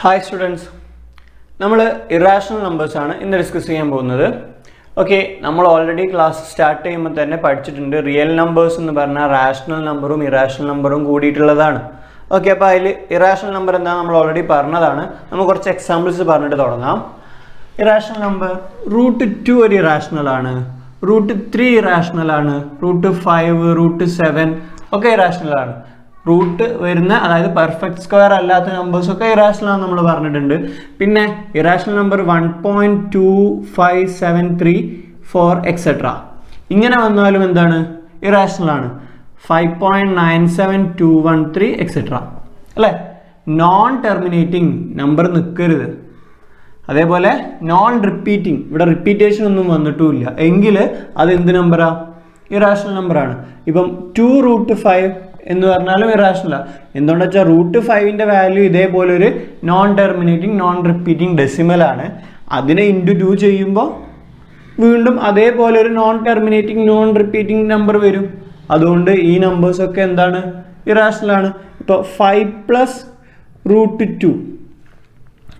Hi students, we will irrational numbers discuss. Okay, we already class start real numbers rational number irrational number. Okay, irrational number we already examples. Irrational number root 2 irrational, root 3 irrational, root 5, root 7 okay irrational. Root is perfect square numbers irrational irrational number 1.25734 etc. Irrational 5.97213 etc. Non-terminating number non-repeating repetition number irrational number 2 root 5 irrational. Root 5 in the value is non-terminating, non-repeating decimal. That's into 2 non-terminating, non-repeating number. That's why these numbers are irrational. 5 plus root 2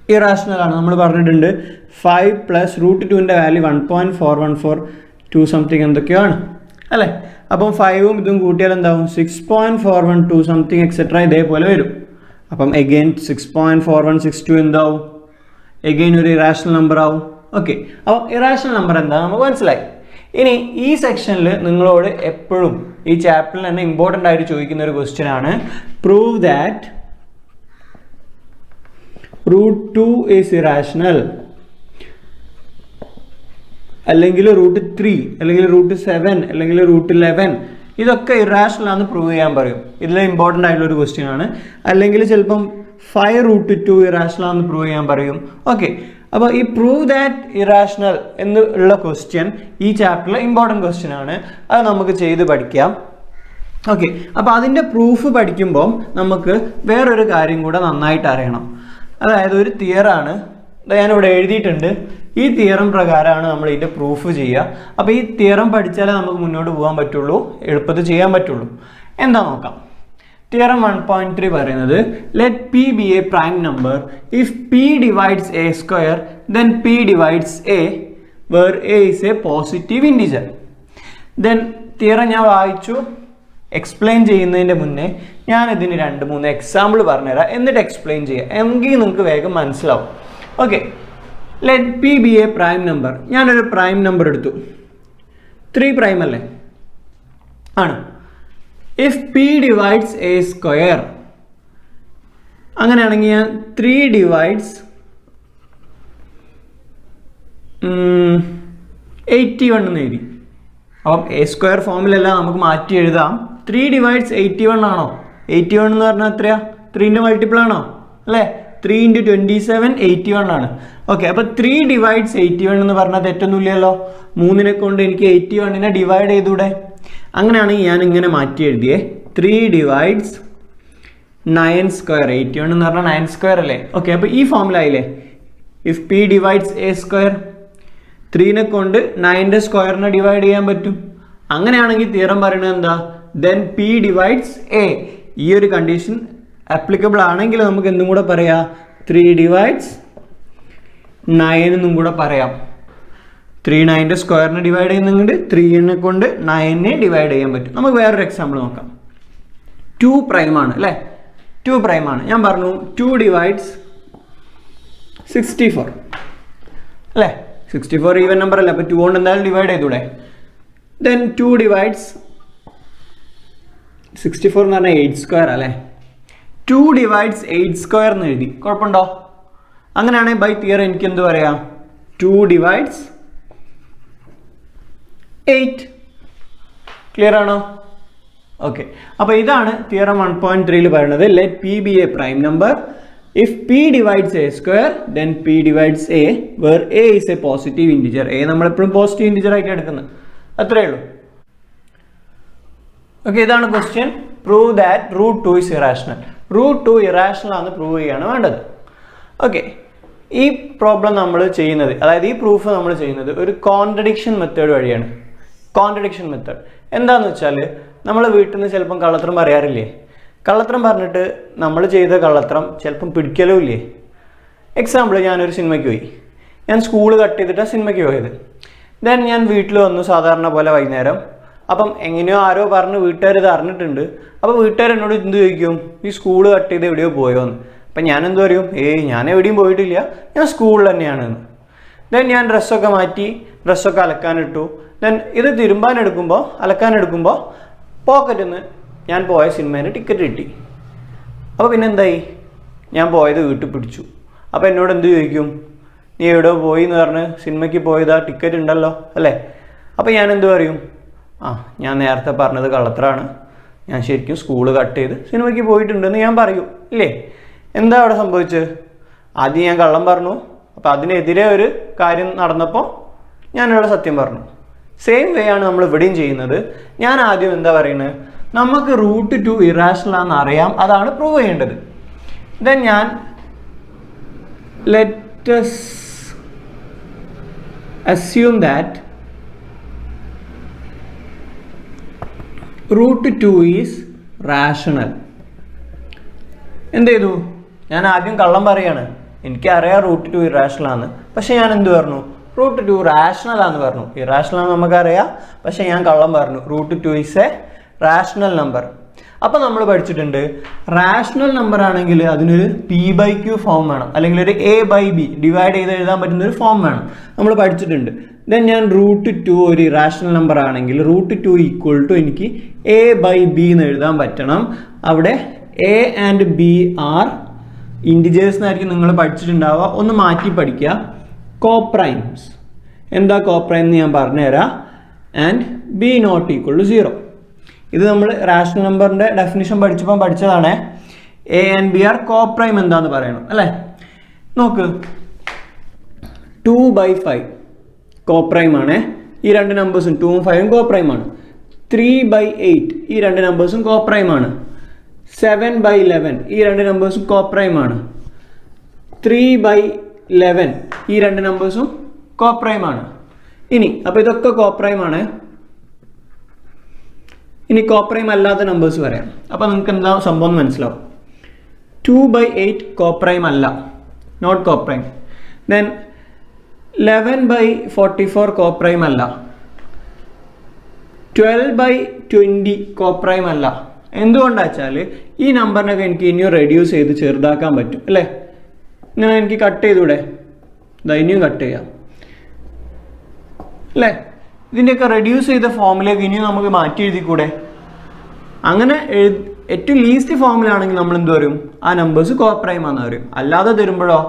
irrational. 5 plus root 2 in the value 1.4142 something. Upon 5 6.412 something etc. Again 6.4162 again irrational number. Okay, irrational number in this section this chapter important question prove that root 2 is irrational. Root 3, root 7, root 11. This is irrational prove. This is important question. 5 root 2 irrational prove. Okay. Now, prove that irrational in the question. This chapter important question. Okay. Now, the proof we this theorem prakaram proof cheya. This theorem padichala namakku munnotu povan pattullu eluppathil cheyan pattullu. Endha nokkam. Theorem 1.3 parayunnathu let p be a prime number if p divides a square then p divides a where a is a positive integer. Then theorem ഞാൻ വായിച്ചു explain ചെയ്യുന്നതിന്റെ മുന്നേ ഞാൻ ഇതിന് 2-3 example പറഞ്ഞു തരാം എന്നിട്ട് explain ചെയ്യാം എങ്കിൽ നിങ്ങൾക്ക് വേഗം മനസ്സിലാവും. Okay. Let p be a prime number. I have a prime number. 3 prime. If p divides a square, 3 divides 81. A square formula 3 divides 81. 81 is 3 multiple. 3 into 27, 81. Okay, so 3 divides 81 എന്ന് പറഞ്ഞാൽ തെറ്റൊന്നുമില്ലല്ലോ 3നെ കൊണ്ട് എനിക്ക് 81 നെ ഡിവൈഡ് ചെയ്തൂടെ അങ്ങനെയാണെങ്കിൽ ഞാൻ ഇങ്ങനെ മാറ്റി എഴുതിയേ 3 divides 9 square 81 എന്ന് പറഞ്ഞാൽ 9 square അല്ലേ ഓക്കേ അപ്പോൾ ഈ ഫോർമുല ആയില്ലേ if p divides a square 3 നെ കൊണ്ട് 9 ന്റെ സ്ക്വയർ നെ ഡിവൈഡ് ചെയ്യാൻ പറ്റും അങ്ങനെയാണെങ്കിൽ തിയറം പറയുന്നത് എന്താ then p divides a ഈ ഒരു കണ്ടീഷൻ applicable ആണെങ്കിൽ നമുക്ക് എന്തും കൂടെ പറയാം 3 divides 9 എന്നും കൂടെ പറയാം 3 9 ന്റെ സ്ക്വയർ നെ ഡിവൈഡ് ചെയ്യുന്നുണ്ട് 3 നെ കൊണ്ട് 9 നെ ഡിവൈഡ് ചെയ്യാൻ പറ്റും നമുക്ക് വേറൊരു എക്സാമ്പിൾ നോക്കാം 2 പ്രൈം ആണ് അല്ലേ 2 പ്രൈം ആണ് ഞാൻ പറഞ്ഞു 2 divides 64 അല്ലേ 64 ഈവൻ നമ്പർ അല്ലേ അപ്പോൾ 2 കൊണ്ട് എന്തായാലും ഡിവൈഡ് ചെയ്തൂടെ then 2 divides 64 എന്ന് പറഞ്ഞാൽ 8 സ്ക്വയർ അല്ലേ 2 divides 8 square എന്ന് എഴുതി കുഴപ്പമുണ്ടോ അങ്ങനെയാണെങ്കിൽ ബൈ തിയറം എനിക്ക് എന്ത് പറയാം 2 divides 8 ക്ലിയർ ആണോ ഓക്കെ അപ്പോൾ ഇതാണ് തിയറം 1.3 ൽ പറയുന്നത് let p be a prime number if p divides a square then p divides a where a is a positive integer a നമ്മൾ എപ്പോഴും പോസിറ്റീവ് ഇന്റിജർ ആയിട്ട് എടുക്കുന്നത് അത്രേ ഉള്ളൂ ഓക്കെ ഇതാണ് question prove that root 2 is irrational root 2 irrational ആണ് prove ചെയ്യാണ് വേണ്ടത് ഓക്കെ ഈ പ്രോബ്ലം നമ്മൾ ചെയ്യുന്നത് അതായത് ഈ പ്രൂഫ് നമ്മൾ ചെയ്യുന്നത് ഒരു കോൺട്രഡിക്ഷൻ മെത്തേഡ് വഴിയാണ് കോൺട്രഡിക്ഷൻ മെത്തേഡ് എന്താണെന്ന് വെച്ചാൽ നമ്മൾ വീട്ടിൽ നിന്ന് ചിലപ്പം കള്ളത്തരം പറയാറില്ലേ കള്ളത്തരം പറഞ്ഞിട്ട് നമ്മൾ ചെയ്ത കള്ളത്തരം ചിലപ്പം പിടിക്കലുമില്ലേ എക്സാമ്പിൾ, ഞാനൊരു സിനിമയ്ക്ക് പോയി. ഞാൻ സ്കൂൾ കട്ട് ചെയ്തിട്ടാണ് സിനിമയ്ക്ക് പോയത്. ദെൻ ഞാൻ വീട്ടിൽ വന്നു സാധാരണ പോലെ വൈകുന്നേരം. അപ്പം എങ്ങനെയോ ആരോ പറഞ്ഞ് വീട്ടുകാർ ഇത് അറിഞ്ഞിട്ടുണ്ട്. അപ്പോൾ വീട്ടുകാർ എന്നോട് എന്ത് ചോദിക്കും, ഈ സ്കൂൾ കട്ട് ചെയ്ത് എവിടെയോ പോയോ എന്ന്. അപ്പം ഞാൻ എന്ത് പറയും, ഞാൻ എവിടെയും പോയിട്ടില്ല, ഞാൻ സ്കൂളിൽ തന്നെയാണെന്ന്. ദെൻ ഞാൻ ഡ്രസ്സൊക്കെ മാറ്റി, ഡ്രസ്സൊക്കെ അലക്കാനിട്ടു. ദെൻ ഇത് അലക്കാനെടുക്കുമ്പോൾ പോക്കറ്റിൽ നിന്ന് ഞാൻ പോയ സിനിമേൻ്റെ ടിക്കറ്റ് കിട്ടി. അപ്പോൾ പിന്നെ എന്തായി, ഞാൻ പോയത് വീട്ടിൽ പിടിച്ചു. അപ്പോൾ എന്നോട് എന്ത് ചോദിക്കും, നീ എവിടെ പോയി എന്ന് പറഞ്ഞ് സിനിമയ്ക്ക് പോയതാ, ടിക്കറ്റ് ഉണ്ടല്ലോ അല്ലേ. അപ്പോൾ ഞാൻ എന്ത് പറയും, ഞാൻ നേരത്തെ പറഞ്ഞത് കള്ളത്തരാണ്, ഞാൻ ശരിക്കും സ്കൂൾ കട്ട് ചെയ്ത് സിനിമയ്ക്ക് പോയിട്ടുണ്ടെന്ന് ഞാൻ പറയും ഇല്ലേ. എന്താ അവിടെ സംഭവിച്ചത്, ആദ്യം ഞാൻ കള്ളം പറഞ്ഞു, അപ്പോൾ അതിനെതിരെ ഒരു കാര്യം നടന്നപ്പോൾ ഞാനിവിടെ സത്യം പറഞ്ഞു. സെയിം വേ ആണ് നമ്മൾ ഇവിടെയും ചെയ്യുന്നത്. ഞാൻ ആദ്യം എന്താ പറയുന്നത്, നമുക്ക് √2 ഇറാഷണൽ ആണെന്ന് അറിയാം, അതാണ് പ്രൂവ് ചെയ്യേണ്ടത്. ദെൻ ഞാൻ let us assume that √2 is rational. എന്ത് ചെയ്തു, ഞാൻ ആദ്യം കള്ളം പറയാണ്, എനിക്കറിയാം √2 ഇറാഷണൽ ആണ്, പക്ഷെ ഞാൻ എന്ത് പറഞ്ഞു, √2 റാഷണൽ ആണെന്ന് പറഞ്ഞു. ഇറാഷണൽ ആണ് നമുക്കറിയാം, പക്ഷെ ഞാൻ കള്ളം പറഞ്ഞു, √2 is a റാഷണൽ നമ്പർ. അപ്പോൾ നമ്മൾ പഠിച്ചിട്ടുണ്ട്, റാഷണൽ നമ്പർ ആണെങ്കിൽ അതിനൊരു p/q ഫോം വേണം, അല്ലെങ്കിൽ ഒരു a/b ഡിവൈഡ് ചെയ്ത് എഴുതാൻ പറ്റുന്ന ഒരു ഫോം വേണം, നമ്മൾ പഠിച്ചിട്ടുണ്ട്. ദെൻ ഞാൻ √2 ഒരു ഇറാഷണൽ നമ്പർ ആണെങ്കിൽ √2 ഈക്വൽ ടു എനിക്ക് a/b എന്ന് എഴുതാൻ പറ്റണം. അവിടെ a and b are integers എന്നായിരിക്കും നിങ്ങൾ പഠിച്ചിട്ടുണ്ടാവുക. ഒന്ന് മാറ്റി പഠിക്കുക, കോപ്രൈംസ്. എന്താ കോപ്രൈം എന്ന് ഞാൻ പറഞ്ഞുതരാം. And b not equal to 0. ഇത് നമ്മൾ റാഷണൽ നമ്പറിൻ്റെ ഡെഫിനിഷൻ പഠിച്ചപ്പോൾ പഠിച്ചതാണ്. a and b R coprime എന്താന്ന് പറയണം അല്ലേ. നോക്ക്, 2/5 കോപ്രൈം ആണ്. ഈ രണ്ട് നമ്പേഴ്സും 2ഉം 5ഉം കോപ്രൈം ആണ്. 3/8 ഈ രണ്ട് നമ്പേഴ്സും കോപ്രൈം ആണ്. 7/11 ഈ രണ്ട് നമ്പേഴ്സും കോപ്രൈം ആണ്. 3/11 ഈ രണ്ട് നമ്പേഴ്സും കോപ്രൈം ആണ്. ഇനി അപ്പോൾ ഇതൊക്കെ കോപ്രൈം ആണ്. ഇനി കോപ്രൈം അല്ലാത്ത നമ്പേഴ്സ് പറയാം. അപ്പോൾ നിങ്ങൾക്ക് എന്താ സംഭവം മനസ്സിലാവും. 2/8 കോപ്രൈം അല്ല, നോട്ട് കോപ്രൈം. ദെൻ 11/44 കോപ്രൈം അല്ല. 12/20 കോപ്രൈം അല്ല. എന്തുകൊണ്ടാ വെച്ചാൽ ഈ നമ്പറിനൊക്കെ എനിക്ക് ഇനിയും റെഡ്യൂസ് ചെയ്ത് ചെറുതാക്കാൻ പറ്റും അല്ലേ. ഇങ്ങനെ എനിക്ക് കട്ട് ചെയ്തൂടെ, ഇനിയും കട്ട് ചെയ്യാം അല്ലേ. ഇതിൻ്റെയൊക്കെ റെഡ്യൂസ് ചെയ്ത ഫോമിലേക്ക് ഇനിയും നമുക്ക് മാറ്റി എഴുതിക്കൂടെ. അങ്ങനെ ഏറ്റവും ലീസ്റ്റ് ഫോമിലാണെങ്കിൽ നമ്മൾ എന്ത് പറയും, ആ നമ്പേഴ്സ് കോപ്രൈം ആണെന്ന് പറയും. അല്ലാതെ തരുമ്പോഴോ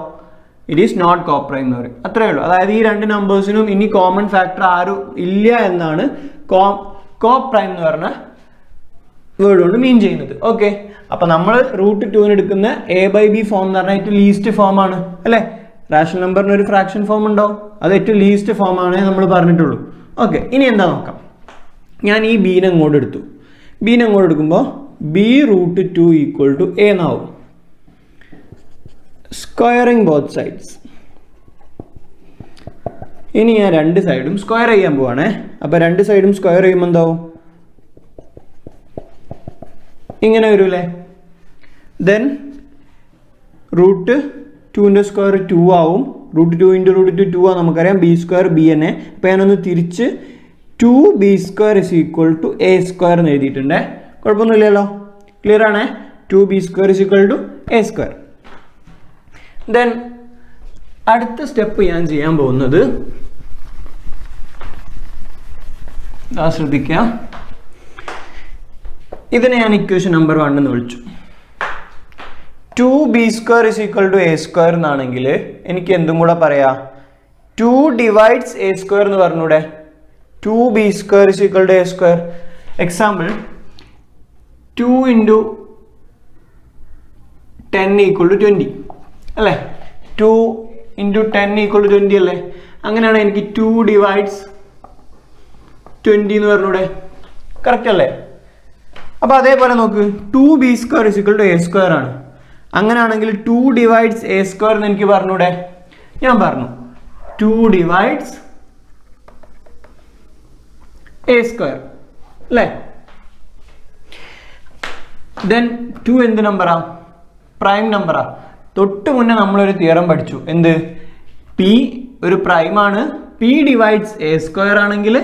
ഇറ്റ് ഈസ് നോട്ട് കോപ്രൈം എന്ന് പറയും. അത്രയേ ഉള്ളൂ. അതായത് ഈ രണ്ട് നമ്പേഴ്സിനും ഇനി കോമൺ ഫാക്ടർ ആരും ഇല്ല എന്നാണ് കോപ്രൈം എന്ന് പറഞ്ഞ വേർഡ് കൊണ്ട് മീൻ ചെയ്യുന്നത്. ഓക്കെ, അപ്പം നമ്മൾ √2 എടുക്കുന്ന a/b ഫോം എന്ന് പറഞ്ഞാൽ ഏറ്റവും ലീസ്റ്റ് ഫോമാണ് അല്ലേ. റാഷണൽ നമ്പറിന് ഒരു ഫ്രാക്ഷൻ ഫോം ഉണ്ടോ, അത് ഏറ്റവും ലീസ്റ്റ് ഫോമാണ് നമ്മൾ പറഞ്ഞിട്ടുള്ളൂ. ഓക്കെ, ഇനി എന്താ നോക്കാം. ഞാൻ ഈ ബീനെ അങ്ങോട്ട് എടുത്തു. ബീനെ അങ്ങോട്ട് എടുക്കുമ്പോൾ b√2 ഈക്വൽ ടു a എന്നാവും. Squaring both sides. ഇനി ഞാൻ രണ്ട് സൈഡും സ്ക്വയർ ചെയ്യാൻ പോവാണേ. അപ്പോൾ രണ്ട് സൈഡും സ്ക്വയർ ചെയ്യുമ്പോൾ എന്താവും, ഇങ്ങനെ വരൂലേ. ദെൻ √2ൻ്റെ സ്ക്വയർ 2 ആവും. √2 × √2 2 ആ നമുക്കറിയാം. b² b തന്നെ. അപ്പോൾ ഞാനൊന്ന് തിരിച്ച് 2b² = a² എന്ന് എഴുതിയിട്ടുണ്ടേ. കുഴപ്പമൊന്നുമില്ലല്ലോ, ക്ലിയർ ആണേ. 2b² = a². ദെൻ അടുത്ത സ്റ്റെപ്പ് ഞാൻ ചെയ്യാൻ പോകുന്നത്, ശ്രദ്ധിക്കുക, ഇതിനെ ഞാൻ ഇക്വേഷൻ നമ്പർ 1 എന്ന് വിളിച്ചു. 2b² = a² എന്നാണെങ്കിൽ എനിക്ക് എന്തും കൂടെ പറയാം, 2 ഡിവൈഡ്സ് a² എന്ന് പറഞ്ഞൂടെ. 2b² = a². എക്സാമ്പിൾ, 2 × 10 = 20 അല്ലേ. 2 × 10 = 20 അല്ലേ. അങ്ങനെയാണ് എനിക്ക് 2 ഡിവൈഡ്സ് 20 എന്ന് പറഞ്ഞൂടെ. കറക്റ്റ് അല്ലേ. അപ്പോൾ അതേപോലെ നോക്ക്, 2b² = a² ആണ്. അങ്ങനെയാണെങ്കിൽ 2 ഡിവൈഡ്സ് a² എന്ന് എനിക്ക് പറഞ്ഞൂടെ. ഞാൻ പറഞ്ഞു 2 ഡിവൈഡ്സ് a² അല്ലേ. ദെൻ 2 എന്ത് നമ്പറാ, പ്രൈം നമ്പറാ. തൊട്ട് മുന്നേ നമ്മളൊരു തിയറം പഠിച്ചു. എന്ത്? പി ഒരു പ്രൈമാണ്, പി ഡിവൈഡ്സ് എ സ്ക്വയർ ആണെങ്കിൽ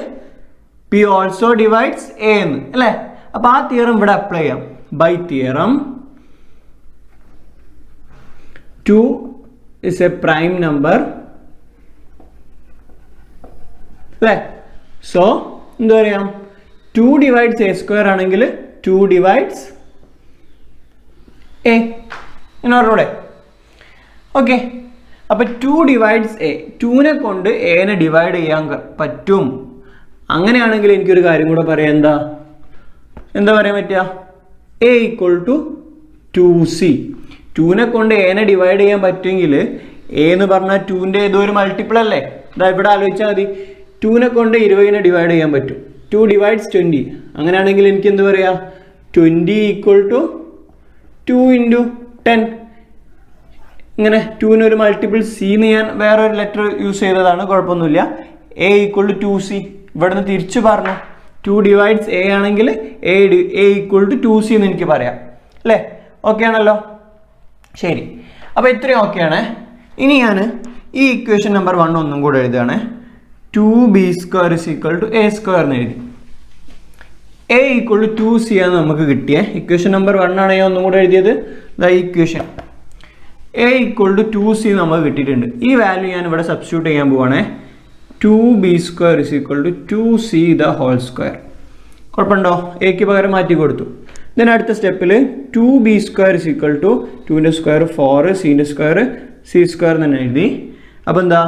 പി ഓൾസോ ഡിവൈഡ്സ് എ എന്ന് അല്ലേ? അപ്പോൾ ആ തിയറം ഇവിടെ അപ്ലൈ ചെയ്യാം. By theorem 2 is a prime number അല്ലേ? സോ എന്താ പറയാം, 2 ഡിവൈഡ്സ് എ സ്ക്വയർ ആണെങ്കിൽ 2 ഡിവൈഡ്സ് എ എന്ന് പറഞ്ഞൂടെ? ഓക്കെ, അപ്പൊ 2 ഡിവൈഡ്സ് എ, 2നെ കൊണ്ട് എനെ ഡിവൈഡ് ചെയ്യാൻ പറ്റും. അങ്ങനെയാണെങ്കിൽ എനിക്കൊരു കാര്യം കൂടെ പറയാം. എന്താ പറയാൻ പറ്റുക? A equal to 2c. 2നെ കൊണ്ട് എനെ ഡിവൈഡ് ചെയ്യാൻ പറ്റുമെങ്കിൽ എ എന്ന് പറഞ്ഞാൽ 2ന്റെ ഏതോ ഒരു മൾട്ടിപ്പിൾ അല്ലേ? ഇവിടെ ആലോചിച്ചാൽ മതി. 2നെ കൊണ്ട് 20നെ ഡിവൈഡ് ചെയ്യാൻ പറ്റും. 2 ഡിവൈഡ്സ് 20. അങ്ങനെയാണെങ്കിൽ എനിക്ക് എന്ത് പറയാം? 20 ഈക്വൽ ടു 2 ഇൻറ്റു 10. ഇങ്ങനെ 2ന് ഒരു മൾട്ടിപ്പിൾ സി എന്ന് ഞാൻ വേറൊരു ലെറ്റർ യൂസ് ചെയ്തതാണ്, കുഴപ്പമൊന്നുമില്ല. A equal to 2c. ഇവിടുന്ന് തിരിച്ചു പറഞ്ഞു 2 ഡിവൈഡ്സ് എ ആണെങ്കിൽ എ ഈക്വൽ ടു 2c എന്ന് എനിക്ക് പറയാം അല്ലേ? ഓക്കെ ആണല്ലോ? ശരി, അപ്പോൾ ഇത്രയും ഓക്കെയാണ്. ഇനി ഞാൻ ഈ ഇക്വേഷൻ നമ്പർ 1 ഒന്നും കൂടെ എഴുതുകയാണ്. 2b square is equal to a square എന്ന് എഴുതി. എ ഈക്വൽ ടു 2c ആണ് നമുക്ക് കിട്ടിയ ഇക്വേഷൻ നമ്പർ 1 ആണ് ഞാൻ ഒന്നും കൂടെ എഴുതിയത്. Equation A equal to 2c നമുക്ക് കിട്ടിയിട്ടുണ്ട്. ഈ വാല്യൂ ഞാൻ ഇവിടെ സബ്സ്റ്റിറ്റ്യൂട്ട് ചെയ്യാൻ പോവാണ്. 2b square is equal to 2c the whole square. കുഴപ്പമുണ്ടോ? എക്ക് പകരം മാറ്റി കൊടുത്തു. ദെൻ അടുത്ത സ്റ്റെപ്പിൽ 2b square is equal to 2ന്റെ സ്ക്വയർ 4, സിന്റെ സ്ക്വയർ സി സ്ക്വയർ തന്നെ എഴുതി. അപ്പോൾ എന്താ,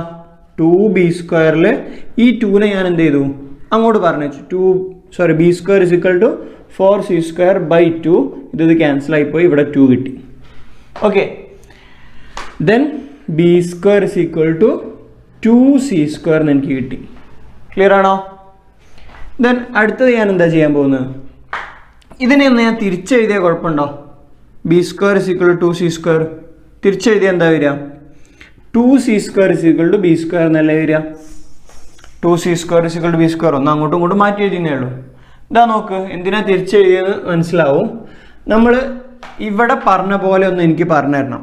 2b സ്ക്വയറിൽ ഈ 2നെ ഞാൻ എന്ത് ചെയ്തു? അങ്ങോട്ട് പറഞ്ഞു. B square is equal to 4c square by 2. ഇത് ക്യാൻസൽ ആയിപ്പോയി, ഇവിടെ 2 കിട്ടി. Okay, then b square is equal to 2c square എന്ന് എനിക്ക് കിട്ടി. ക്ലിയർ ആണോ? ദെൻ അടുത്തത് ഞാൻ എന്താ ചെയ്യാൻ പോകുന്നത്? ഇതിനെ ഒന്ന് ഞാൻ തിരിച്ചെഴുതിയാൽ കുഴപ്പമുണ്ടോ? B square is equal to 2c square തിരിച്ചെഴുതിയാൽ എന്താ വരിക? 2c square is equal to B square എന്നല്ലേ വരിക? 2c square is equal to B square. ഒന്ന് അങ്ങോട്ടും ഇങ്ങോട്ടും മാറ്റി എഴുതിയേ ഉള്ളൂ. ഇതാ നോക്ക്, എന്തിനാ തിരിച്ചെഴുതിയെന്ന് മനസ്സിലാവും. നമ്മൾ ഇവിടെ പറഞ്ഞ പോലെ ഒന്ന് എനിക്ക് പറഞ്ഞു തരണം.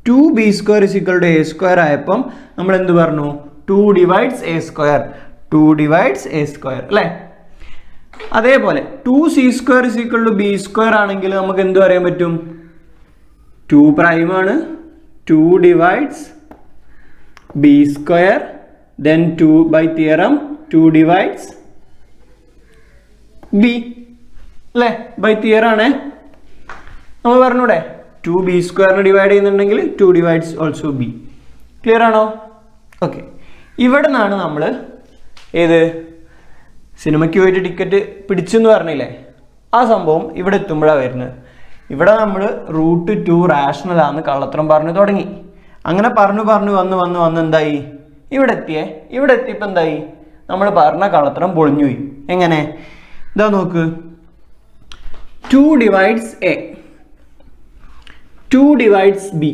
2b square is equal to a square ആയപ്പം നമ്മൾ എന്ത് പറഞ്ഞു? 2 divides a square. 2 divides a square അല്ലേ? അതേപോലെ 2c square is equal to B സ്ക്വയർ ആണെങ്കിൽ നമുക്ക് എന്ത് പറയാൻ പറ്റും? 2 പ്രൈം ആണ്. 2 divides b square. Then 2 by theorem 2 divides b അല്ലേ? ബൈ തിയറം ആണേ. നമ്മൾ പറഞ്ഞൂടെ 2b സ്ക്വയറിന് ഡിവൈഡ് ചെയ്യുന്നുണ്ടെങ്കിൽ 2 ഡിവൈഡ്സ് ഓൾസോ ബി. ക്ലിയർ ആണോ? ഓക്കെ, ഇവിടെ നിന്നാണ് നമ്മൾ ഏത് സിനിമയ്ക്ക് പോയിട്ട് ടിക്കറ്റ് പിടിച്ചെന്ന് പറഞ്ഞില്ലേ, ആ സംഭവം ഇവിടെ എത്തുമ്പോഴാണ് വരുന്നത്. ഇവിടെ നമ്മൾ √2 റാഷണൽ ആണെന്ന് കള്ളത്തരം പറഞ്ഞു തുടങ്ങി. അങ്ങനെ പറഞ്ഞു വന്ന് എന്തായി? ഇവിടെ എത്തിയപ്പോൾ എന്തായി? നമ്മൾ പറഞ്ഞ കള്ളത്തരം പൊളിഞ്ഞുപോയി. എങ്ങനെ? ഇതാ നോക്ക്, 2 ഡിവൈഡ്സ് എ, 2 ഡിവൈഡ്സ് ബി.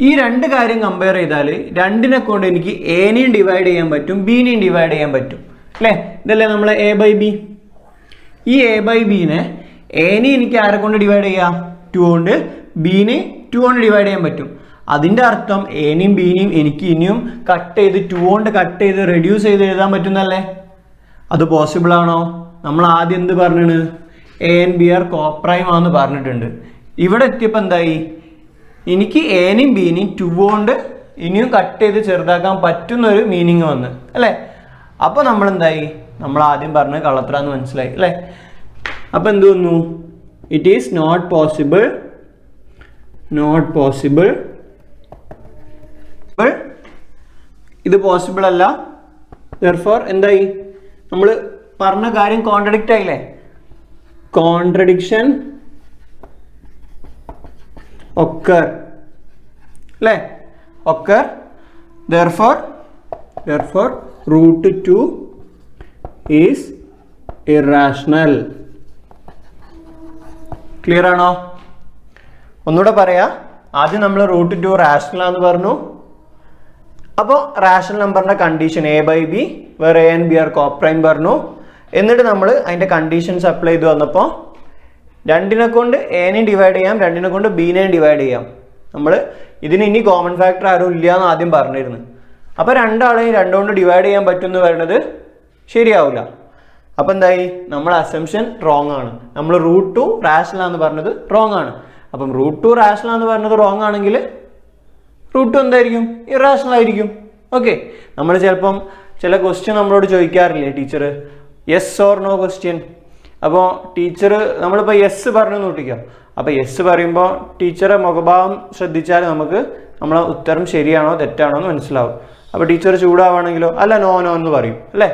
ഈ രണ്ട് കാര്യം കമ്പയർ ചെയ്താൽ രണ്ടിനെ കൊണ്ട് എനിക്ക് എനെയും ഡിവൈഡ് ചെയ്യാൻ പറ്റും, ബിനെയും ഡിവൈഡ് ചെയ്യാൻ പറ്റും അല്ലേ? ഇതല്ലേ നമ്മളെ എ ബൈ ബി. ഈ എ ബൈ ബിനെ എനെ എനിക്ക് ആരെ കൊണ്ട് ഡിവൈഡ് ചെയ്യാം? 2 കൊണ്ട്. ബിനെ 2 കൊണ്ട് ഡിവൈഡ് ചെയ്യാൻ പറ്റും. അതിൻ്റെ അർത്ഥം എനെയും ബിനെയും എനിക്ക് ഇനിയും കട്ട് ചെയ്ത് 2 കൊണ്ട് കട്ട് ചെയ്ത് റെഡ്യൂസ് ചെയ്ത് എഴുതാൻ പറ്റുന്നല്ലേ? അത് പോസിബിൾ ആണോ? നമ്മൾ ആദ്യം എന്ത് പറഞ്ഞിട്ട് a and b are coprime ആണെന്ന് പറഞ്ഞിട്ടുണ്ട്. ഇവിടെ എത്തിയപ്പോൾ എന്തായി? എനിക്ക് എനെയും ബിനെയും 2 കൊണ്ട് ഇനിയും കട്ട് ചെയ്ത് ചെറുതാക്കാൻ പറ്റുന്നൊരു മീനിങ് വന്ന് അല്ലേ? അപ്പോൾ നമ്മൾ എന്തായി? നമ്മൾ ആദ്യം പറഞ്ഞ കള്ളത്തരാന്ന് മനസ്സിലായി അല്ലേ? അപ്പോൾ എന്ത് വന്നു? ഇറ്റ് ഈസ് നോട്ട് പോസിബിൾ ഇത് പോസിബിൾ അല്ല. therefore എന്തായി? നമ്മൾ പറഞ്ഞ കാര്യം കോൺട്രഡിക്റ്റ് ആയില്ലേ? കോൺട്രഡിക്ഷൻ occur അല്ലേ? occur. therefore √2 is irrational. Clear ആണോ? ഒന്നുകൂടെ പറയാ. ആദ്യം നമ്മൾ √2 റാഷണൽ ആണെന്ന് പറഞ്ഞു. അപ്പോൾ റാഷണൽ നമ്പറിന്റെ condition a by b where a and b are coprime പറഞ്ഞു. എന്നിട്ട് നമ്മൾ അതിന്റെ കണ്ടീഷൻസ് അപ്ലൈ ചെയ്ത് വന്നപ്പോൾ രണ്ടിനെ കൊണ്ട് എനെയും ഡിവൈഡ് ചെയ്യാം, രണ്ടിനെ കൊണ്ട് ബിനെയും ഡിവൈഡ് ചെയ്യാം. നമ്മൾ ഇതിന് ഇനി കോമൺ ഫാക്ടർ ആരും ഇല്ല എന്ന് ആദ്യം പറഞ്ഞിരുന്നു. അപ്പോൾ രണ്ടാളെയും 2 കൊണ്ട് ഡിവൈഡ് ചെയ്യാൻ പറ്റും എന്ന് പറയുന്നത് ശരിയാവില്ല. അപ്പോൾ എന്തായി, നമ്മൾ അസംഷൻ റോങ് ആണ്. നമ്മൾ √2 റാഷണൽ ആണെന്ന് പറഞ്ഞത് റോങ് ആണ്. അപ്പം √2 റാഷണൽ എന്ന് പറഞ്ഞത് റോങ് ആണെങ്കിൽ √2 എന്തായിരിക്കും, ഇറാഷണൽ ആയിരിക്കും. ഓക്കെ, നമ്മൾ ചിലപ്പം ചില ക്വസ്റ്റ്യൻ നമ്മളോട് ചോദിക്കാറില്ലേ teacher, yes or no question. അപ്പോൾ ടീച്ചർ നമ്മളിപ്പോൾ യെസ് പറഞ്ഞു നോട്ടിക്കാം. അപ്പോൾ യെസ് പറയുമ്പോൾ ടീച്ചറെ മുഖഭാവം ശ്രദ്ധിച്ചാൽ നമുക്ക് നമ്മളെ ഉത്തരം ശരിയാണോ തെറ്റാണോ എന്ന് മനസ്സിലാവും. അപ്പോൾ ടീച്ചർ ചൂടാവുകയാണെങ്കിലോ അല്ല നോ നോ എന്ന് പറയും അല്ലേ.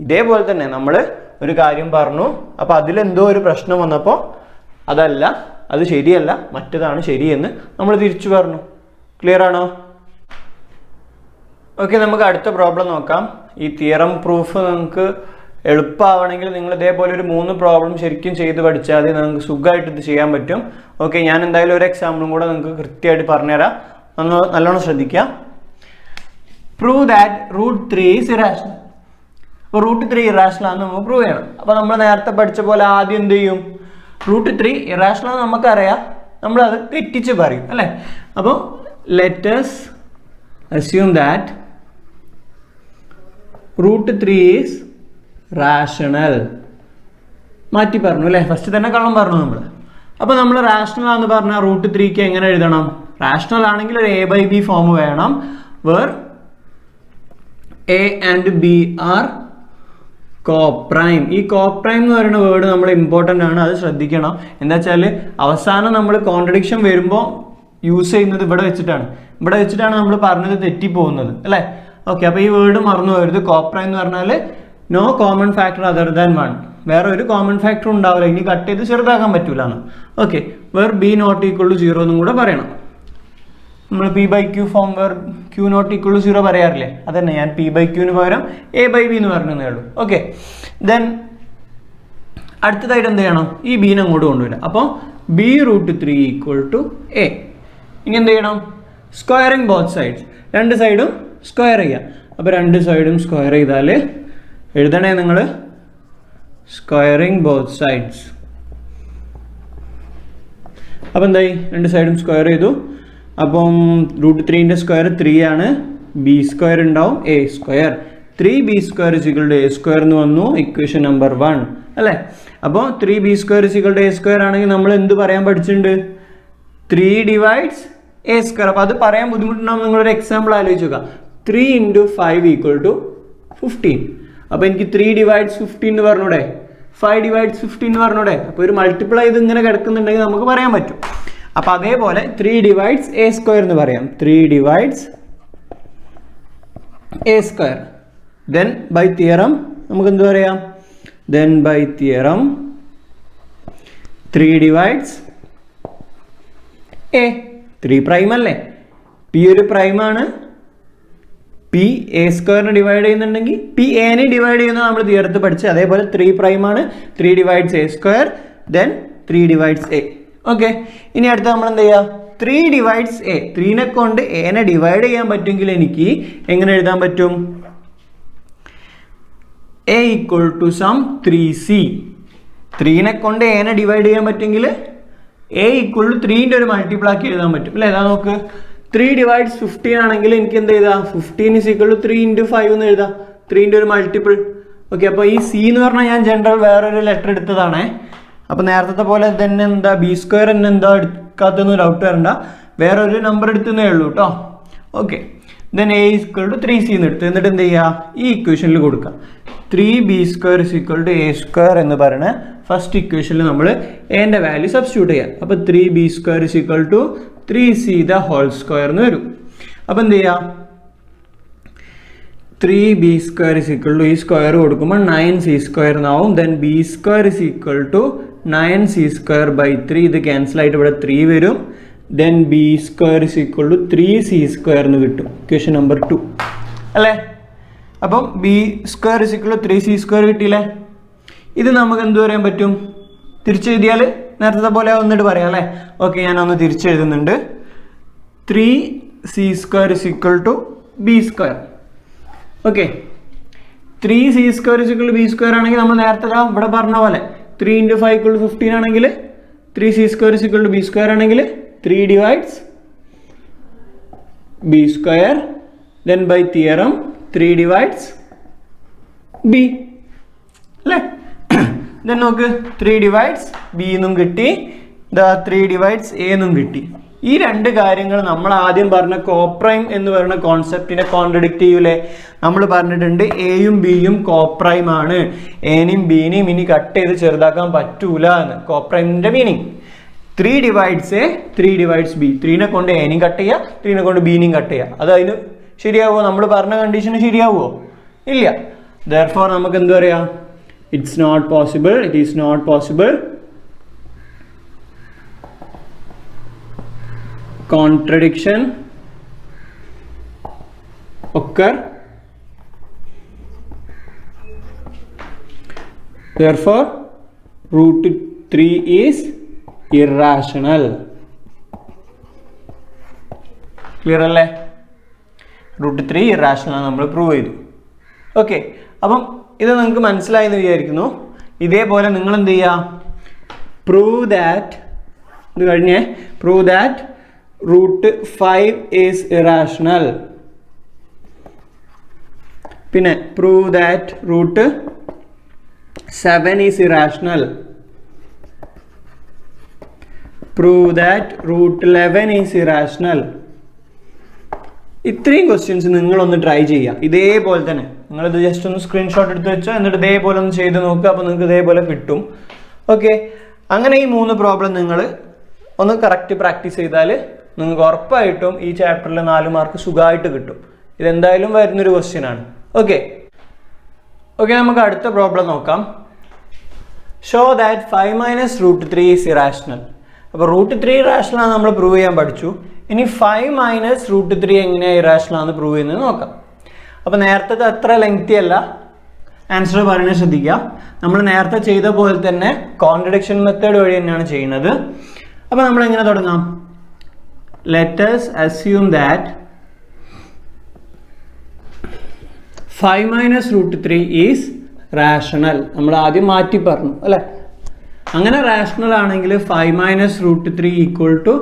ഇതേപോലെ തന്നെ നമ്മൾ ഒരു കാര്യം പറഞ്ഞു, അപ്പോൾ അതിലെന്തോ ഒരു പ്രശ്നം വന്നപ്പോൾ അതല്ല, അത് ശരിയല്ല, മറ്റേതാണ് ശരിയെന്ന് നമ്മൾ തിരിച്ചു പറഞ്ഞു. ക്ലിയർ ആണോ? ഓക്കെ, നമുക്ക് അടുത്ത പ്രോബ്ലം നോക്കാം. ഈ തിയറം പ്രൂഫ് നിങ്ങൾക്ക് എളുപ്പമാവണമെങ്കിൽ നിങ്ങൾ ഇതേപോലെ ഒരു 3 പ്രോബ്ലം ശരിക്കും ചെയ്ത് പഠിച്ചാൽ മതി. നിങ്ങൾക്ക് സുഖമായിട്ട് ഇത് ചെയ്യാൻ പറ്റും. ഓക്കെ, ഞാൻ എന്തായാലും ഒരു എക്സാമ്പിളും കൂടെ നിങ്ങൾക്ക് കൃത്യമായിട്ട് പറഞ്ഞുതരാം. നല്ലോണം ശ്രദ്ധിക്കാം. Prove that √3 is irrational. അപ്പോൾ √3 ഇറാഷണൽ ആണെന്ന് നമുക്ക് പ്രൂവ് ചെയ്യണം. അപ്പോൾ നമ്മൾ നേരത്തെ പഠിച്ച പോലെ ആദ്യം എന്ത് ചെയ്യും, √3 ഇറാഷണൽ ആണെന്ന് നമുക്കറിയാം, നമ്മളത് തെറ്റിച്ച് പറയും അല്ലേ. അപ്പോൾ let's assume that √3 is rational. മാറ്റി പറഞ്ഞു അല്ലേ, ഫസ്റ്റ് തന്നെ കള്ളം പറഞ്ഞു നമ്മൾ. അപ്പോൾ നമ്മൾ റാഷണൽ ആണെന്ന് പറഞ്ഞാൽ √3ക്ക് എങ്ങനെ എഴുതണം? റാഷണൽ ആണെങ്കിൽ ഒരു a/b ഫോം വേണം, where a and b are coprime. ഈ കോപ്രൈം എന്ന് പറയുന്ന വേർഡ് നമ്മൾ ഇമ്പോർട്ടൻ്റ് ആണ്, അത് ശ്രദ്ധിക്കണം. എന്താ വെച്ചാൽ അവസാനം നമ്മൾ കോൺട്രഡിക്ഷൻ വരുമ്പോൾ യൂസ് ചെയ്യുന്നത് ഇവിടെ വെച്ചിട്ടാണ് നമ്മൾ പറഞ്ഞത് തെറ്റിപ്പോകുന്നത് അല്ലേ. ഓക്കെ, അപ്പോൾ ഈ വേർഡ് മറന്നു പോകരുത്. കോപ്രൈം എന്ന് പറഞ്ഞാൽ no common factor other than 1. വേറെ ഒരു കോമൺ ഫാക്ടർ ഉണ്ടാവില്ല, ഇനി കട്ട് ചെയ്ത് ചെറുതാക്കാൻ പറ്റൂല എന്ന്. ഓക്കെ, വേർ b ≠ 0 എന്നും കൂടെ പറയണം. നമ്മൾ p/q ഫോം വേർ q ≠ 0 പറയാറില്ലേ, അതന്നെ ഞാൻ p/q പകരം a/b എന്ന് പറഞ്ഞതേ ഉള്ളൂ. ഓക്കെ, ദെൻ അടുത്തതായിട്ട് എന്ത് ചെയ്യണം, ഈ ബീനെ അങ്ങോട്ട് കൊണ്ടുവരാം. അപ്പോൾ b √3 = a. ഇനി എന്ത് ചെയ്യണം, സ്ക്വയറിങ് ബോത്ത് സൈഡ്സ്, 2 സൈഡും സ്ക്വയർ ചെയ്യുക. അപ്പോൾ 2 സൈഡും സ്ക്വയർ ചെയ്താൽ എഴുതണേ നിങ്ങൾ സ്ക്വയറിങ് ബോത്ത് സൈഡ്സ്. അപ്പോൾ എന്തായി, 2 സൈഡും സ്ക്വയർ ചെയ്തു. അപ്പം √3ൻ്റെ സ്ക്വയർ 3 ആണ്, b² ഉണ്ടാവും a². 3b² a² എന്ന് വന്നു, ഇക്വേഷൻ നമ്പർ 1 അല്ലേ. അപ്പോൾ 3b² a² ആണെങ്കിൽ നമ്മൾ എന്ത് പറയാൻ പഠിച്ചിട്ടുണ്ട്, 3 divides a². അപ്പോൾ അത് പറയാൻ ബുദ്ധിമുട്ടുണ്ടാകും. നിങ്ങളൊരു എക്സാമ്പിൾ ആലോചിച്ച് നോക്കുക. 3 × 5 = 15. അപ്പോൾ എനിക്ക് 3 divides 15 എന്ന് പറഞ്ഞൂടെ, 5 divides 15 എന്ന് പറഞ്ഞൂടെ. അപ്പോൾ ഒരു മൾട്ടിപ്പിൾ ചെയ്ത് ഇങ്ങനെ കിടക്കുന്നുണ്ടെങ്കിൽ നമുക്ക് പറയാൻ പറ്റും. അപ്പോൾ അതേപോലെ 3 divides a² എന്ന് പറയാം. 3 divides a². Then bye theorem നമുക്ക് എന്ത് പറയാം, then bye theorem 3 divides a. 3 prime അല്ലേ, p ഒരു പ്രൈമാണ്. p a² ഡിവൈഡ് ചെയ്യുന്നുണ്ടെങ്കിൽ p a ഡിവൈഡ് ചെയ്യുന്നത് നമ്മൾ തിയറത്ത് പഠിച്ച്. അതേപോലെ 3 പ്രൈമാണ്, 3 divides a², then 3 divides a. Okay, ഇനി അടുത്ത് നമ്മൾ എന്ത് ചെയ്യുക, 3 divides a. 3നെ കൊണ്ട് a ഡിവൈഡ് ചെയ്യാൻ പറ്റുമെങ്കിൽ എനിക്ക് എങ്ങനെ എഴുതാൻ പറ്റും, a = 3c. 3നെ കൊണ്ട് a ഡിവൈഡ് ചെയ്യാൻ പറ്റുമെങ്കിൽ a = 3ൻ്റെ ഒരു മൾട്ടിപ്പിൾ ആക്കി എഴുതാൻ പറ്റും അല്ലേ. ഏതാ നോക്ക്, 3 divides 15 ആണെങ്കിൽ എനിക്ക് എന്ത് എഴുതാം, 15 = 3 × 5 എന്ന് എഴുതാം, 3ൻ്റെ ഒരു മൾട്ടിപ്പിൾ. ഓക്കെ, അപ്പോൾ ഈ c എന്ന് പറഞ്ഞാൽ ഞാൻ ജനറൽ വേറൊരു ലെറ്റർ എടുത്തതാണേ. അപ്പോൾ നേരത്തെ പോലെ തന്നെ എന്താ b² തന്നെ എന്താ എടുക്കാത്തെന്ന് ഡൗട്ട് വരണ്ട, വേറൊരു നമ്പർ എടുത്തതേ ഉള്ളൂ കേട്ടോ. ഓക്കെ, ദെൻ a = 3c എന്ന് എടുത്ത്, എന്നിട്ട് എന്ത് ചെയ്യുക, ഈ ഇക്വേഷനിൽ കൊടുക്കുക. 3b² a² എന്ന് പറയുന്ന ഫസ്റ്റ് ഇക്വേഷനിൽ നമ്മൾ എൻ്റെ വാല്യൂ സബ്സ്റ്റിറ്റ്യൂട്ട് ചെയ്യാം. അപ്പോൾ 3b² = 3c² എന്ന് വരും. അപ്പോൾ എന്ത് ചെയ്യാം, 3b² ഈ സ്ക്വയർ കൊടുക്കുമ്പോൾ 9c² എന്നാവും. Then b² = 9c²/3. ഇത് ക്യാൻസൽ ആയിട്ട് ഇവിടെ 3 വരും. ദെൻ b² = 3c² എന്ന് കിട്ടും, ഇക്വേഷൻ നമ്പർ 2 അല്ലേ. അപ്പം b² = 3c² കിട്ടിയില്ലേ. ഇത് നമുക്ക് എന്ത് പറയാൻ പറ്റും, തിരിച്ചെഴുതിയാൽ നേരത്തെ പോലെ ഒന്നിട്ട് പറയാം അല്ലേ. ഓക്കെ, ഞാനൊന്ന് തിരിച്ചെഴുതുന്നുണ്ട്. 3c² = b². Okay, 3c² = b² ആണെങ്കിൽ നമ്മൾ നേരത്തെ ഇവിടെ പറഞ്ഞ പോലെ 3 × 5 = 15 ആണെങ്കിൽ 3c² = b² ആണെങ്കിൽ 3 divides b square, then by theorem 3 divides b. അല്ലേ? then നോക്ക് 3 divides b എന്നും കിട്ടി, 3 divides a എന്നും കിട്ടി. ഈ രണ്ട് കാര്യങ്ങൾ നമ്മൾ ആദ്യം പറഞ്ഞ കോപ്രൈം എന്ന് പറയുന്ന കോൺസെപ്റ്റിനെ കോൺട്രഡിക്റ്റ് ചെയ്യൂലേ? നമ്മൾ പറഞ്ഞിട്ടുണ്ട് എയും ബിയും കോപ്രൈം ആണ്, എനെയും ബിനെയും ഇനി കട്ട് ചെയ്ത് ചെറുതാക്കാൻ പറ്റൂല എന്ന്. കോപ്രൈമിന്റെ meaning 3 divides a, 3 divides b. 3നെ കൊണ്ട് എനെയും കട്ട് ചെയ്യുക, 3നെ കൊണ്ട് ബിനെയും കട്ട് ചെയ്യുക. അത് അതിന് ശരിയാവുമോ? നമ്മൾ പറഞ്ഞ കണ്ടീഷന് ശരിയാവുമോ? ഇല്ല. therefore നമുക്ക് എന്ത് പറയാം? It's not possible, it is not possible. Contradiction occur, therefore root 3 is irrational. Clear അല്ലേ? root 3 irrational നമ്മൾ പ്രൂവ് ചെയ്തു. ഓക്കെ, അപ്പം ഇത് നിങ്ങൾക്ക് മനസ്സിലായി എന്ന് വിചാരിക്കുന്നു. ഇതേപോലെ നിങ്ങൾ എന്ത് ചെയ്യുക? പ്രൂവ് ദാറ്റ്, ഇത് കഴിഞ്ഞേ prove that root 5 is irrational. പിന്നെ prove that root 7 is irrational. Prove that root 11 is irrational. ഇത്രയും ക്വസ്റ്റ്യൻസ് നിങ്ങളൊന്ന് ട്രൈ ചെയ്യുക. ഇതേപോലെ തന്നെ നിങ്ങളിത് ജസ്റ്റ് ഒന്ന് സ്ക്രീൻഷോട്ട് എടുത്ത് വെച്ചോ, എന്നിട്ട് ഇതേപോലെ ഒന്ന് ചെയ്ത് നോക്കുക. അപ്പോൾ നിങ്ങൾക്ക് ഇതേപോലെ കിട്ടും. ഓക്കെ, അങ്ങനെ ഈ 3 പ്രോബ്ലം നിങ്ങൾ ഒന്ന് കറക്റ്റ് പ്രാക്ടീസ് ചെയ്താൽ നിങ്ങൾക്ക് ഉറപ്പായിട്ടും ഈ ചാപ്റ്ററിൽ 4 മാർക്ക് സുഖമായിട്ട് കിട്ടും. ഇതെന്തായാലും വരുന്നൊരു ക്വസ്റ്റ്യൻ ആണ്. ഓക്കെ, നമുക്ക് അടുത്ത പ്രോബ്ലം നോക്കാം. Show that 5 minus root 3 is irrational. അപ്പോൾ റൂട്ട് 3 ഇറാഷണൽ ആണ് നമ്മൾ പ്രൂവ് ചെയ്യാൻ പഠിച്ചു. ഇനി 5 മൈനസ് റൂട്ട് 3 എങ്ങനെയാണ് ഇറാഷണൽ ആണെന്ന് പ്രൂവ് ചെയ്യുന്നത് നോക്കാം. അപ്പോൾ നേരത്തെ അത്ര ലെങ്തി അല്ല, ആൻസർ പറയുന്നത് ശ്രദ്ധിക്കുക. നമ്മൾ നേരത്തെ ചെയ്ത പോലെ തന്നെ കോൺട്രഡിക്ഷൻ മെത്തേഡ് വഴി തന്നെയാണ് ചെയ്യുന്നത്. അപ്പോൾ നമ്മൾ എങ്ങനെ തുടങ്ങാം? Let us assume that 5 minus root 3 is rational. നമ്മൾ ആദ്യം മാറ്റി പറഞ്ഞു അല്ലേ? അങ്ങനെ റാഷണൽ ആണെങ്കിൽ 5 minus root 3 equal to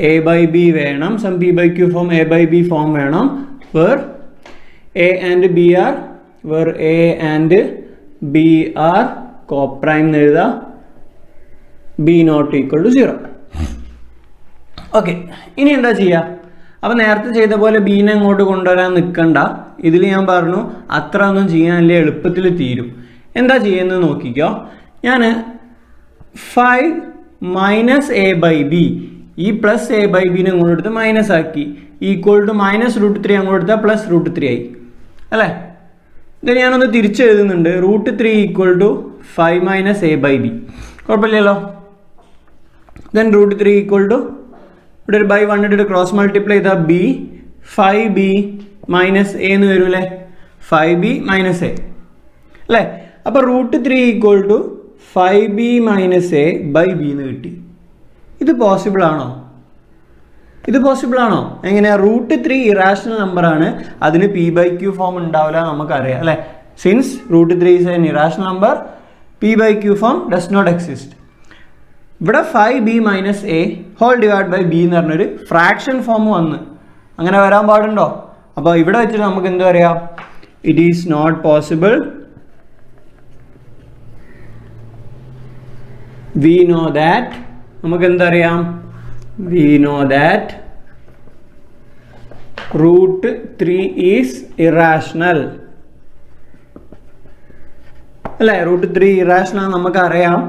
a by b വേണം. some p by q form a by b form വേണം. where a and b are coprime എന്ന് എഴുതാം. b not equal to 0. Okay, ഇനി എന്താ ചെയ്യുക? അപ്പോൾ നേരത്തെ ചെയ്ത പോലെ ബീനെ അങ്ങോട്ട് കൊണ്ടുവരാൻ നിൽക്കണ്ട. ഇതിൽ ഞാൻ പറഞ്ഞു അത്ര ഒന്നും ചെയ്യാനില്ല, എളുപ്പത്തിൽ തീരും. എന്താ ചെയ്യുന്നത് നോക്കിക്കോ. ഞാൻ 5 മൈനസ് എ ബൈ ബി, ഈ പ്ലസ് എ ബൈ ബിനെ അങ്ങോട്ട് എടുത്ത് മൈനസ് ആക്കി, ഈക്വൽ ടു മൈനസ് റൂട്ട് 3 അങ്ങോട്ട് എടുത്താൽ പ്ലസ് റൂട്ട് 3 ആയി അല്ലേ? ഇത് ഞാനൊന്ന് തിരിച്ചെഴുതുന്നുണ്ട്. Root 3 equal to 5 minus A by B, കുഴപ്പമില്ലല്ലോ. ദെൻ റൂട്ട് 3 ഈക്വൽ ടു, ഇവിടെ ഒരു ബൈ 1 ഇട്ടിട്ട് ക്രോസ് മൾട്ടിപ്ലൈ ചെയ്താൽ ബി 5b മൈനസ് എ എന്ന് വരൂല്ലേ? 5b മൈനസ് എ അല്ലേ? അപ്പോൾ root 3 equal to 5b minus A by B എന്ന് കിട്ടി. ഇത് പോസിബിൾ ആണോ? ഇത് പോസിബിൾ ആണോ? എങ്ങനെയാണ്? റൂട്ട് 3 ഇറാഷണൽ നമ്പറാണ്, അതിന് പി ബൈ ക്യൂ ഫോം ഉണ്ടാവില്ല നമുക്കറിയാം അല്ലേ? Since root 3 is an irrational number, P by Q form does not exist. ഇവിടെ 5b minus a whole divide by B എന്ന് പറഞ്ഞൊരു ഫ്രാക്ഷൻ ഫോം വന്ന്, അങ്ങനെ വരാൻ പാടുണ്ടോ? അപ്പോൾ ഇവിടെ വെച്ചിട്ട് നമുക്ക് എന്ത് പറയാം? It is not possible. We know that, നമുക്ക് എന്തറിയാം? We know that root 3 is irrational അല്ലേ? റൂട്ട് 3 ഇറാഷണൽ ആണ് നമുക്കറിയാം.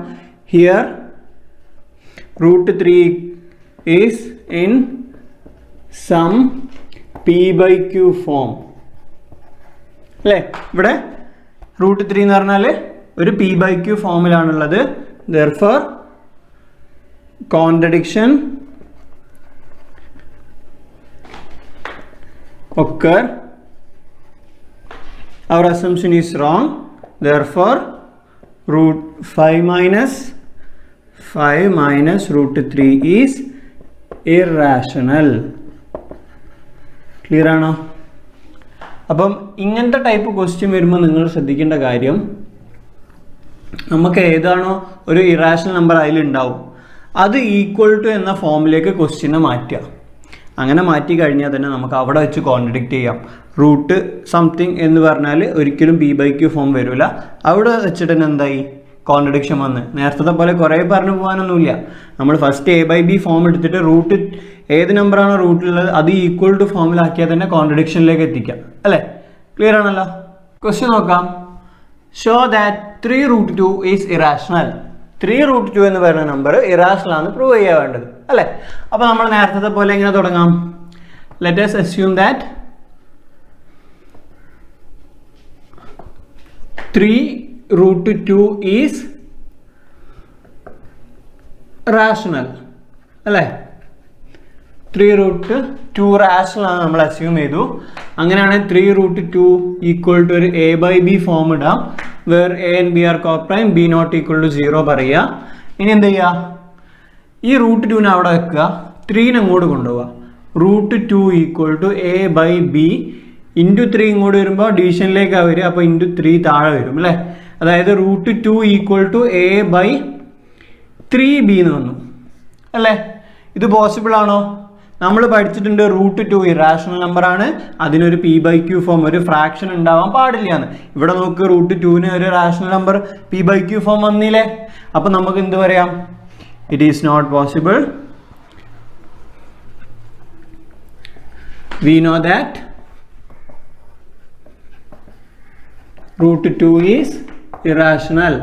Here root 3 is in some p by q form അല്ലേ? ഇവിടെ റൂട്ട് 3 എന്ന് പറഞ്ഞാൽ ഒരു p by q ഫോമിലാണുള്ളത്. therefore contradiction occur, our assumption is wrong. therefore root 5 minus root 3 is irrational. Clear ആണോ? അപ്പം ഇങ്ങനത്തെ ടൈപ്പ് ക്വസ്റ്റ്യൻ വരുമ്പോൾ നിങ്ങൾ ശ്രദ്ധിക്കേണ്ട കാര്യം, നമുക്ക് ഏതാണോ ഒരു ഇറാഷണൽ നമ്പർ അതിലുണ്ടാവും അത് ഈക്വൽ ടു എന്ന ഫോമിലേക്ക് ക്വസ്റ്റ്യനെ മാറ്റുക. അങ്ങനെ മാറ്റി കഴിഞ്ഞാൽ തന്നെ നമുക്ക് അവിടെ വെച്ച് കോൺട്രഡിക്റ്റ് ചെയ്യാം. റൂട്ട് സംതിങ് എന്ന് പറഞ്ഞാൽ ഒരിക്കലും p/q ഫോം വരില്ല. അവിടെ വെച്ചിട്ട് തന്നെ എന്തായി കോൺട്രഡിക്ഷൻ വന്ന്. നേരത്തെ പോലെ കുറേ പറഞ്ഞു പോകാനൊന്നുമില്ല. നമ്മൾ ഫസ്റ്റ് a/b ഫോം എടുത്തിട്ട് റൂട്ട് ഏത് നമ്പറാണോ റൂട്ടിലുള്ളത് അത് ഈക്വൽ ടു ഫോമിലാക്കിയാൽ തന്നെ കോൺട്രഡിക്ഷനിലേക്ക് എത്തിക്കാം അല്ലേ? ക്ലിയർ ആണല്ലോ? ക്വസ്റ്റ്യൻ നോക്കാം. Show that 3√2 is irrational. 3√2 എന്ന് പറയുന്ന നമ്പർ ഇറാഷണൽ ആണ് പ്രൂവ് ചെയ്യാൻ വേണ്ടത് അല്ലേ? അപ്പോൾ നമ്മൾ നേരത്തെ പോലെ എങ്ങനെ തുടങ്ങാം? Let us assume that 3√2 is rational അല്ലേ? 3√2 റാഷണൽ ആണ് നമ്മൾ അസ്യൂം ചെയ്തു. അങ്ങനെയാണെങ്കിൽ 3√2 ഈക്വൽ ടു ഒരു a/b ഫോം ഇടാം, where a and b R coprime, b not equal to 0 പറയുക. ഇനി എന്ത് ചെയ്യുക? ഈ √2 അവിടെ വെക്കുക, 3 അങ്ങോട്ട് കൊണ്ടുപോവുക. √2 ഈക്വൽ ടു a/b ഇൻറ്റു 3 ഇങ്ങോട്ട് വരുമ്പോൾ ഡിവിഷനിലേക്കാണ് വരിക, അപ്പോൾ ഇൻറ്റു 3 താഴെ വരും അല്ലേ? അതായത് √2 ഈക്വൽ ടു a/3b എന്ന് വന്നു അല്ലേ? ഇത് പോസിബിൾ ആണോ? നമ്മൾ പഠിച്ചിട്ടുണ്ട് √2 ഇറാഷണൽ നമ്പറാണ്, അതിനൊരു p/q ഫോം ഒരു ഫ്രാക്ഷൻ ഉണ്ടാവാൻ പാടില്ല എന്ന്. ഇവിടെ നോക്ക് √2 ഒരു റാഷണൽ നമ്പർ p/q ഫോം വന്നില്ലേ? അപ്പം നമുക്ക് എന്ത് പറയാം? It is not possible. We know that √2 is irrational.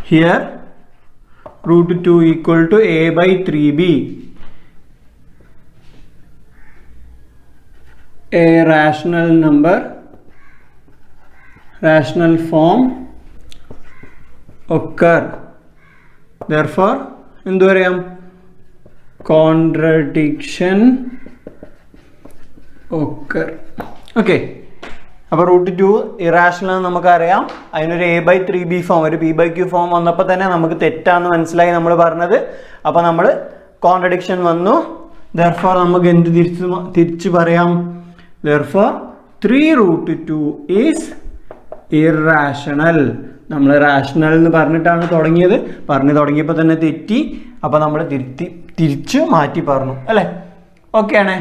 Here √2 equal to a/3b, a rational number, rational form occur. Therefore എന്തു പറയാം? contradiction occur. Okay, അപ്പോൾ √2 ഇറാഷണൽ എന്ന് നമുക്കറിയാം. അതിനൊരു a/3b ഫോം ഒരു p/q ഫോം വന്നപ്പോൾ തന്നെ നമുക്ക് തെറ്റാന്ന് മനസ്സിലായി നമ്മൾ പറഞ്ഞത്. അപ്പോൾ നമ്മൾ കോൺട്രഡിക്ഷൻ വന്നു. ദെർഫോർ നമുക്ക് എന്ത് തിരിച്ചു പറയാം? Therefore 3√2 is irrational. നമ്മൾ റാഷണൽ എന്ന് പറഞ്ഞിട്ടാണ് തുടങ്ങിയത്. പറഞ്ഞു തുടങ്ങിയപ്പോൾ തന്നെ തെറ്റി. അപ്പോൾ നമ്മൾ തിരിച്ചു മാറ്റി പറഞ്ഞു അല്ലേ? ഓക്കെ ആണേ?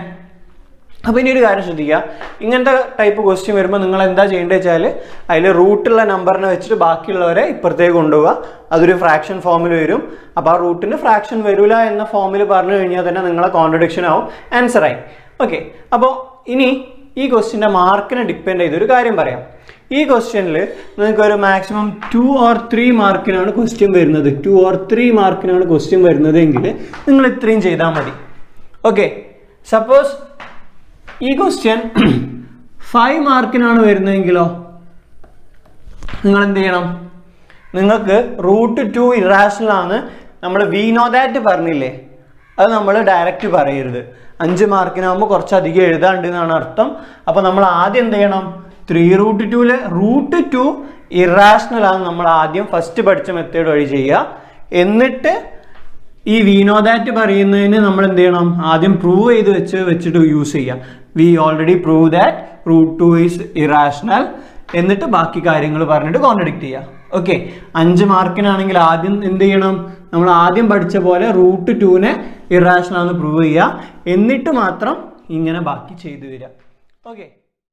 അപ്പോൾ ഇനി ഒരു കാര്യം ശ്രദ്ധിക്കുക. ഇങ്ങനത്തെ ടൈപ്പ് ക്വസ്റ്റ്യൻ വരുമ്പോൾ നിങ്ങൾ എന്താ ചെയ്യേണ്ടത് വെച്ചാൽ അതിൽ റൂട്ടുള്ള നമ്പറിനെ വെച്ചിട്ട് ബാക്കിയുള്ളവരെ ഇപ്പുറത്തേക്ക് കൊണ്ടുപോവുക. അതൊരു ഫ്രാക്ഷൻ ഫോമിൽ വരും. അപ്പോൾ ആ റൂട്ടിന് ഫ്രാക്ഷൻ വരില്ല എന്ന ഫോമിൽ പറഞ്ഞു കഴിഞ്ഞാൽ തന്നെ നിങ്ങളെ കോൺട്രഡിക്ഷൻ ആവും, ആൻസറായി. ഓക്കെ, അപ്പോൾ ഇനി ഈ ക്വസ്റ്റ്യൻ്റെ മാർക്കിനെ ഡിപ്പെൻഡ് ചെയ്തൊരു കാര്യം പറയാം. ഈ ക്വസ്റ്റ്യനിൽ നിങ്ങൾക്ക് ഒരു മാക്സിമം 2 or 3 മാർക്കിനാണ് ക്വസ്റ്റ്യൻ വരുന്നത്. 2 or 3 മാർക്കിനാണ് ക്വസ്റ്റ്യൻ വരുന്നത് എങ്കിൽ നിങ്ങൾ ഇത്രയും ചെയ്താൽ മതി. ഓക്കെ, സപ്പോസ് ഈ ക്വസ്റ്റ്യൻ 5 മാർക്കിനാണ് വരുന്നതെങ്കിലോ നിങ്ങൾ എന്ത് ചെയ്യണം? നിങ്ങൾക്ക് √2 ഇറാഷണൽ ആണ് നമ്മൾ വി നോ ദാറ്റ് പറഞ്ഞില്ലേ, അത് നമ്മൾ ഡയറക്റ്റ് പറയരുത്. 5 മാർക്കിനാകുമ്പോൾ കുറച്ചധികം എഴുതാണ്ട് എന്നാണ് അർത്ഥം. അപ്പോൾ നമ്മൾ ആദ്യം എന്ത് ചെയ്യണം? 3√2 √2 ഇറാഷണൽ ആണ് നമ്മൾ ആദ്യം ഫസ്റ്റ് പഠിച്ച മെത്തേഡ് വഴി ചെയ്യുക. എന്നിട്ട് ഈ വി നോ ദാറ്റ് പറയുന്നതിന് നമ്മൾ എന്ത് ചെയ്യണം? ആദ്യം പ്രൂവ് ചെയ്ത് വെച്ചിട്ട് യൂസ് ചെയ്യാം. We already prove that √2 is irrational. എന്നിട്ട് ബാക്കി കാര്യങ്ങൾ പറഞ്ഞിട്ട് കോൺട്രഡിക്റ്റ് ചെയ്യുക. ഓക്കെ, 5 മാർക്കിനാണെങ്കിൽ ആദ്യം എന്ത് ചെയ്യണം? നമ്മൾ ആദ്യം പഠിച്ച പോലെ √2 ഇറാഷണൽ ആണെന്ന് പ്രൂവ് ചെയ്യുക. എന്നിട്ട് മാത്രം ഇങ്ങനെ ബാക്കി ചെയ്തു വരിക. ഓക്കെ.